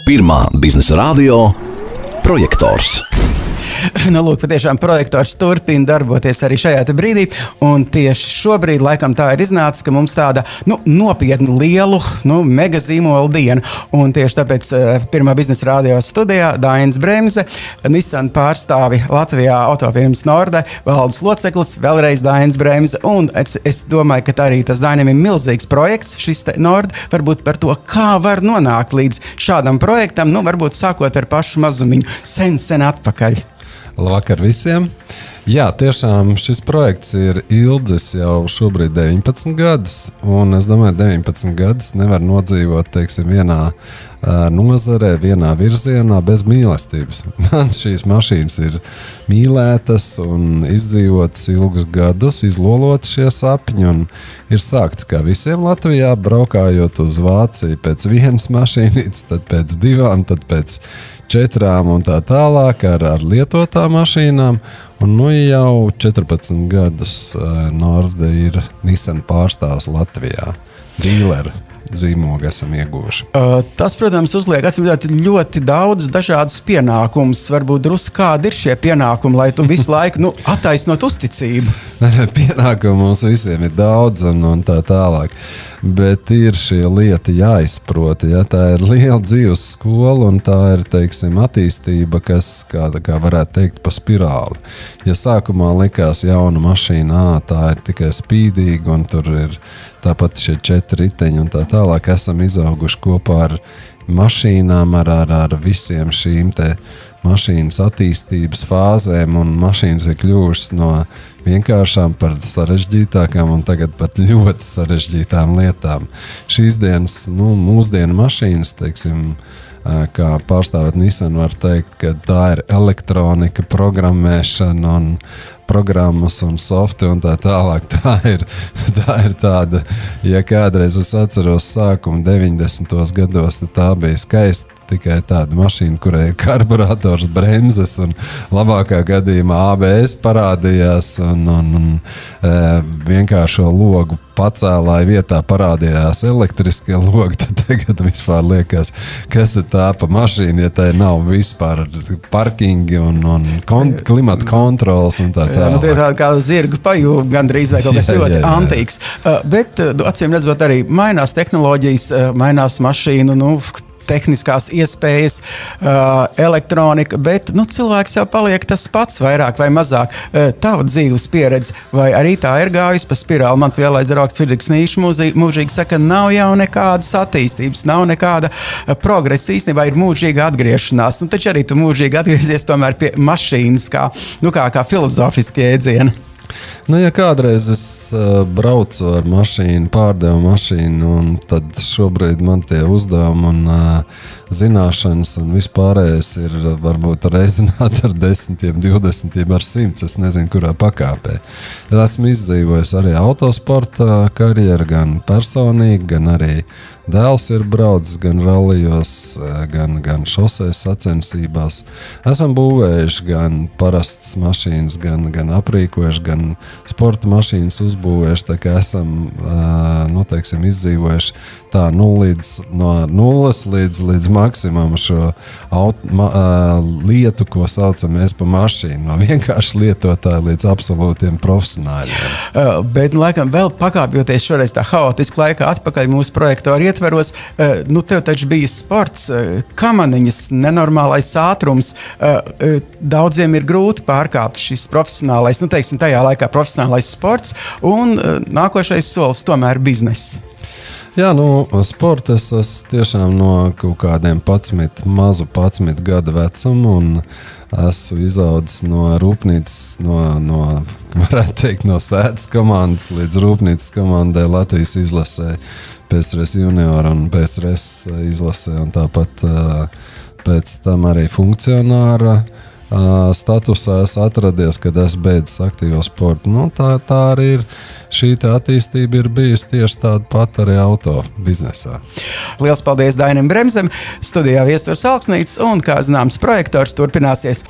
Pirmā biznesa radio projektors. Nu, lūk, patiešām projektors turpina darboties arī šajā brīdī, un tieši šobrīd laikam tā ir iznācis, ka mums tāda nopietna lielu, mega zīmola diena, un tieši tāpēc Pirmā biznesa radio studijā Dainis Bremse, Nissan pārstāvi Latvijā autovīrums Norde, valdes loceklis, vēlreiz Dainis Bremse, un es domāju, ka arī tas Dainim ir milzīgs projekts, šis Norde, varbūt par to, kā var nonākt līdz šādam projektam, varbūt sākot ar pašu mazumiņu, sen atpakaļ. Labvakar visiem! Jā, tiešām šis projekts ir ilgs jau šobrīd 19 gadus, un es domāju, 19 gadus nevar nodzīvot, teiksim, vienā nozarē, vienā virzienā bez mīlestības. Man šīs mašīnas ir mīlētas un izdzīvotas ilgus gadus, izlolotas šie sapņi, un ir sākts kā visiem Latvijā, braukājot uz Vāciju pēc vienas mašīnītes, tad pēc divām, tad pēc 4 un tā tālāk ar lietotām mašīnām. Un jau 14 gadus Norde ir Nissan pārstāvs Latvijā. Dīleru zīmogu esam ieguvuši. Tas, protams, uzliek ļoti daudz dažādas pienākumus. Varbūt drusku kādi ir šie pienākumi, lai tu visu laiku attaisnot uzticību. Pienākumu mums visiem ir daudz un tā tālāk. Bet ir šie lieta jāizprot. Ja? Tā ir liela dzīves skola un tā ir, teiksim, attīstība, kas, kā varētu teikt, pa spirāli. Ja sākumā likās jauna mašīna, tā ir tikai spīdīga un tur ir tāpat šie 4 riteņi un tā tālāk, esam izauguši kopā ar mašīnām, ar visiem šīm te mašīnas attīstības fāzēm, un mašīnas ir kļuvušas no vienkāršām par sarežģītākām un tagad pat ļoti sarežģītām lietām. Šīs dienas, mūsdienu mašīnas, teiksim, kā pārstāvēt Nissan var teikt, ka tā ir elektronika, programmēšana un programmas un softi un tā tālāk. Tā ir tāda, ja kādreiz es atceros sākumu 90. gados, tad tā bija skaista tikai tāda mašīna, kurai ir karburators, bremzes un labākā gadījumā ABS parādījās un vienkāršo logu pacēlāja vietā parādījās elektriskie logi, tad tagad vispār liekas, kas tad tā pa mašīna, ja tā nav vispār parkingi un klimata kontrols un tā tālāk. Tā ir tāda kā zirgu pajūga, gandrīz vai kaut kas ļoti antīks. Bet, acīm redzot, arī mainās tehnoloģijas, mainās mašīnu, tehniskās iespējas, elektronika, bet cilvēks jau paliek tas pats vairāk vai mazāk. Tava dzīves pieredze, vai arī tā ir gājusi pa spirāli? Mans lielais draugs Friedrichs Nīšs mūžīgi saka, nav jau nekādas attīstības, nav nekāda progresa, īstenībā ir mūžīga atgriešanās. Taču arī tu mūžīgi atgriezies tomēr pie mašīnas, kā filozofiski jēdzieni. Ja kādreiz es braucu ar mašīnu, pārdevu mašīnu, un tad šobrīd man tie uzdevumi un zināšanas un vispārējais ir varbūt reizināt ar 10, 20, ar 100, es nezinu, kurā pakāpē. Esmu izdzīvojis arī autosporta karjeru, gan personīgi, gan arī dēls ir braucis gan rallijos, gan šoseis sacensībās. Esam būvējuši gan parastas mašīnas, gan aprīkojuši, gan sporta mašīnas uzbūvējuši, tā kā esam, teiksim, izdzīvojuši tā no nulles līdz maksimumu šo lietu, ko saucam mēs pa mašīnu, no vienkārši lietotāju līdz absolūtiem profesionāļiem. Bet, laikam, vēl pakāpjoties šoreiz tā haotiski laikā atpakaļ mūsu projektoru ietveros, tev taču bija sports, kamaniņas, nenormālais ātrums, daudziem ir grūti pārkāpt šis profesionālais, teiksim, tajā laikā profesionālais sports, un nākošais solis tomēr bizness. Jā, sporta es tiešām no kaut kādiem 11 gadu vecumu un esmu izaudzis no rūpnīcas, varētu teikt, no sētas komandas līdz rūpnīcas komandai Latvijas izlasē, PSRS junior un PSRS izlasē, un tāpat pēc tam arī funkcionāra statusā es atradies, kad es beidzu aktīvo sportu. Tā arī ir, šī attīstība ir bijusi tieši tāda pat arī auto biznesā. Liels paldies Dainim Bremsem, studijā Viesturs Alksnītis un, kā zināms, projektors turpināsies.